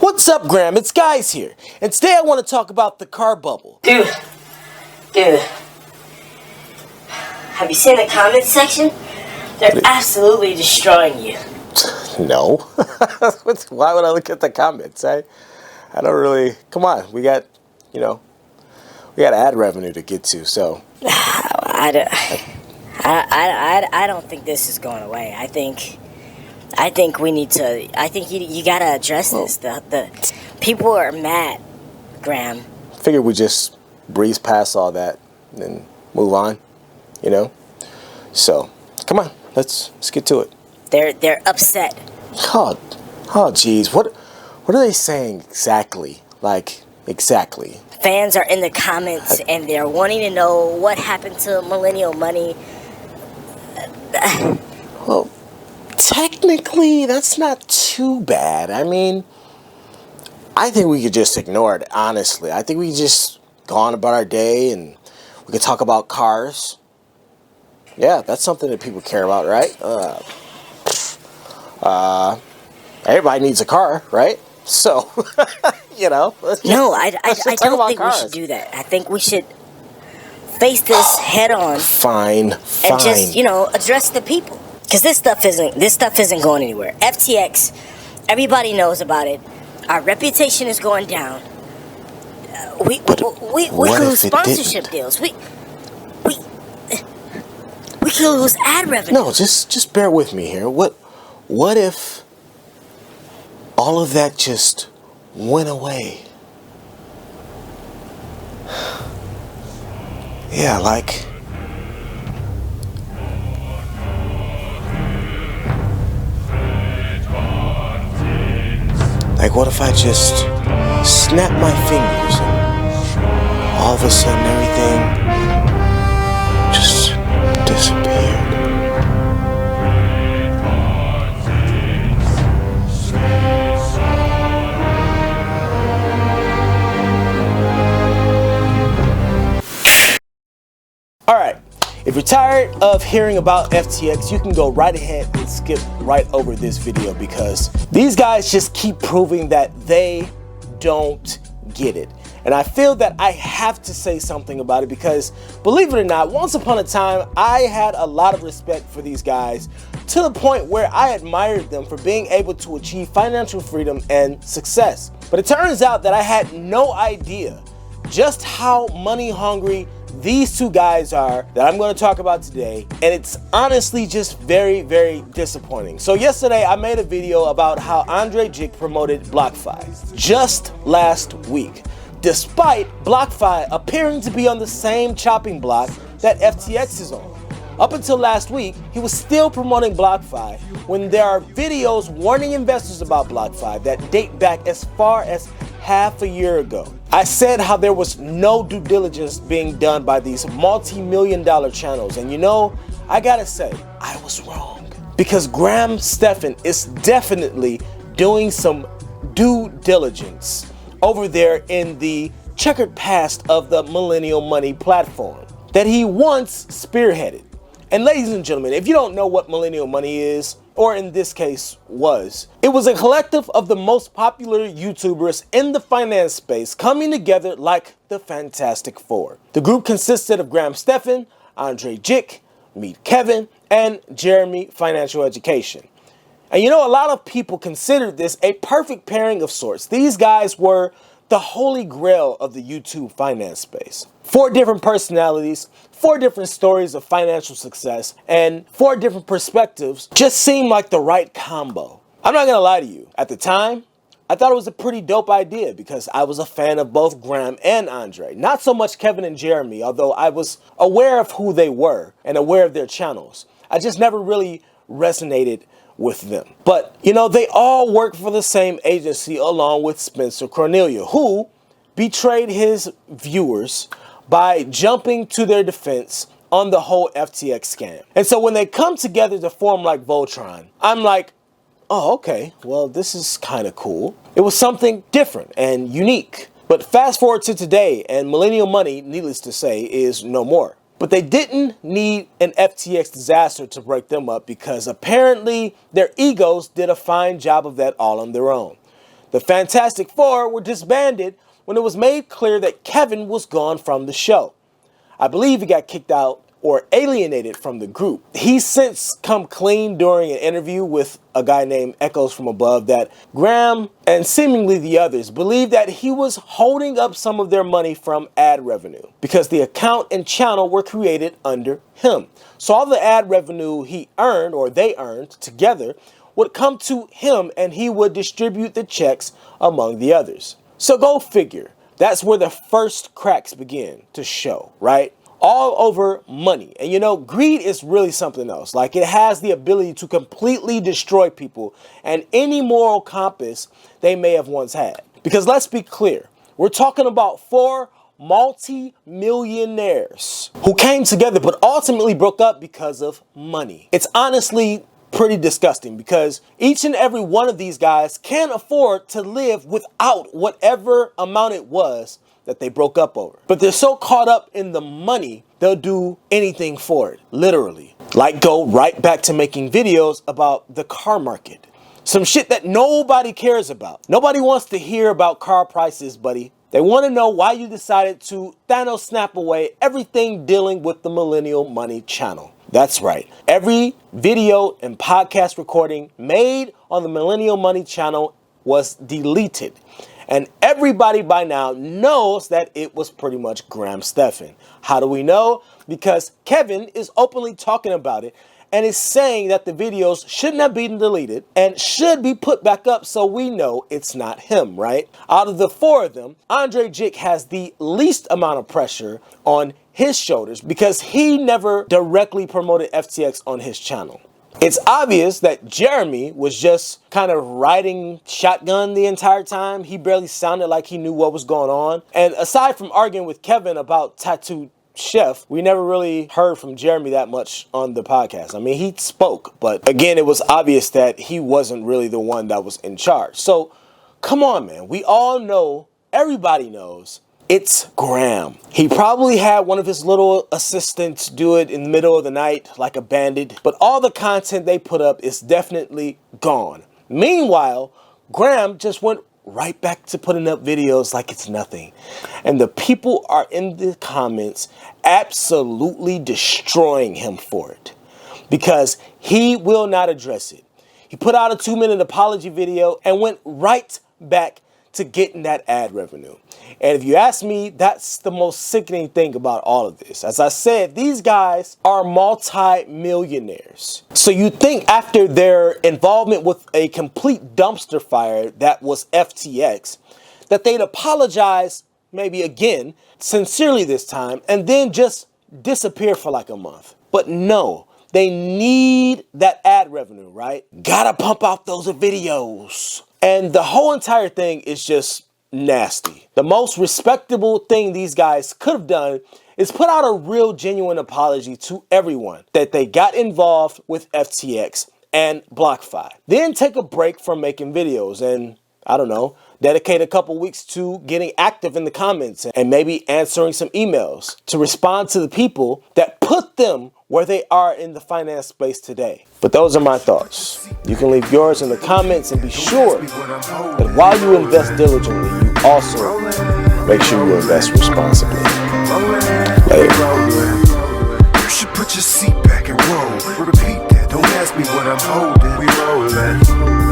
What's up, Graham? It's Guys here, and today I want to talk about the car bubble. Dude, have you seen the comments section? They're absolutely destroying you. No. Why would I look at the comments? I don't really. Come on, we got ad revenue to get to, so. I don't think this is going away. I think we need to. I think you gotta address this. The people are mad, Graham. Figured we just breeze past all that and move on, So, come on, let's get to it. They're upset. Oh, geez, what are they saying exactly? Exactly. Fans are in the comments and they're wanting to know what happened to Millennial Money. Well, technically, that's not too bad. I mean, I think we could just ignore it, honestly. I think we could just go on about our day and we could talk about cars. Yeah, that's something that people care about, right? Everybody needs a car, right? So, No, I don't think we should do that. I think we should face this head on. Fine. And just, address the people. Because this stuff isn't going anywhere. FTX, everybody knows about it. Our reputation is going down. We could lose sponsorship deals. We could lose ad revenue. No, just bear with me here. What if all of that just went away? Yeah, like what if I just snapped my fingers and all of a sudden everything just disappeared? Alright, if you're tired of hearing about FTX, you can go right ahead and skip right over this video because these guys just keep proving that they don't get it. And I feel that I have to say something about it because, believe it or not, once upon a time, I had a lot of respect for these guys to the point where I admired them for being able to achieve financial freedom and success. But it turns out that I had no idea just how money hungry these two guys are that I'm going to talk about today, and it's honestly just very, very disappointing. So yesterday I made a video about how Andre Jick promoted BlockFi just last week, despite BlockFi appearing to be on the same chopping block that FTX is on. Up until last week, he was still promoting BlockFi when there are videos warning investors about BlockFi that date back as far as half a year ago. I said how there was no due diligence being done by these multi-million-dollar channels, and I gotta say, I was wrong. Because Stephan is definitely doing some due diligence over there in the checkered past of the Millennial Money platform that he once spearheaded. And ladies and gentlemen, if you don't know what Millennial Money is, or in this case was, it was a collective of the most popular YouTubers in the finance space coming together like the Fantastic Four. The group consisted of Stephan, Andre Jick, Meet Kevin, and Jeremy Financial Education. And a lot of people considered this a perfect pairing of sorts. These guys were the holy grail of the YouTube finance space. 4 different personalities, 4 different stories of financial success, and 4 different perspectives just seemed like the right combo. I'm not gonna lie to you, at the time, I thought it was a pretty dope idea because I was a fan of both Graham and Andre. Not so much Kevin and Jeremy, although I was aware of who they were and aware of their channels. I just never really resonated with them. But, they all work for the same agency along with Spencer Cornelia, who betrayed his viewers by jumping to their defense on the whole FTX scam. And so when they come together to form like Voltron, I'm like, oh, okay, well, this is kind of cool. It was something different and unique. But fast forward to today, and Millennial Money, needless to say, is no more. But they didn't need an FTX disaster to break them up because apparently their egos did a fine job of that all on their own. The Fantastic Four were disbanded when it was made clear that Kevin was gone from the show. I believe he got kicked out or alienated from the group. He's since come clean during an interview with a guy named Echoes from Above that Graham and seemingly the others believe that he was holding up some of their money from ad revenue because the account and channel were created under him. So all the ad revenue he earned or they earned together would come to him and he would distribute the checks among the others. So go figure. That's where the first cracks begin to show, right? All over money. And you know, greed is really something else. Like, it has the ability to completely destroy people and any moral compass they may have once had. Because let's be clear, we're talking about 4 multi-millionaires who came together but ultimately broke up because of money. It's honestly pretty disgusting because each and every one of these guys can afford to live without whatever amount it was that they broke up over. But they're so caught up in the money, they'll do anything for it, literally. Like go right back to making videos about the car market. Some shit that nobody cares about. Nobody wants to hear about car prices, buddy. They want to know why you decided to Thanos snap away everything dealing with the Millennial Money channel. That's right. Every video and podcast recording made on the Millennial Money channel was deleted. And everybody by now knows that it was pretty much Graham Stephan. How do we know? Because Kevin is openly talking about it and is saying that the videos shouldn't have been deleted and should be put back up so we know it's not him, right? Out of the 4 of them, Andre Jick has the least amount of pressure on his shoulders because he never directly promoted FTX on his channel. It's obvious that Jeremy was just kind of riding shotgun the entire time. He barely sounded like he knew what was going on. And aside from arguing with Kevin about Tattooed Chef, we never really heard from Jeremy that much on the podcast. I mean, he spoke, but again, it was obvious that he wasn't really the one that was in charge. So come on, man. We all know, everybody knows, it's Graham. He probably had one of his little assistants do it in the middle of the night like a bandit, but all the content they put up is definitely gone. Meanwhile, Graham just went right back to putting up videos like it's nothing. And the people are in the comments absolutely destroying him for it because he will not address it. He put out a 2-minute apology video and went right back to getting that ad revenue. And if you ask me, that's the most sickening thing about all of this. As I said, these guys are multi-millionaires. So you think after their involvement with a complete dumpster fire that was FTX, that they'd apologize maybe again, sincerely this time, and then just disappear for like a month. But no, they need that ad revenue, right? Gotta pump out those videos. And the whole entire thing is just nasty. The most respectable thing these guys could have done is put out a real genuine apology to everyone that they got involved with FTX and BlockFi. Then take a break from making videos and, I don't know, dedicate a couple weeks to getting active in the comments and maybe answering some emails to respond to the people that put them where they are in the finance space today. But those are my thoughts. You can leave yours in the comments and be sure that while you invest diligently, you also make sure you invest responsibly. Later. You should put your seat back and roll. Repeat that. Don't ask me what I'm holding. We rollin'.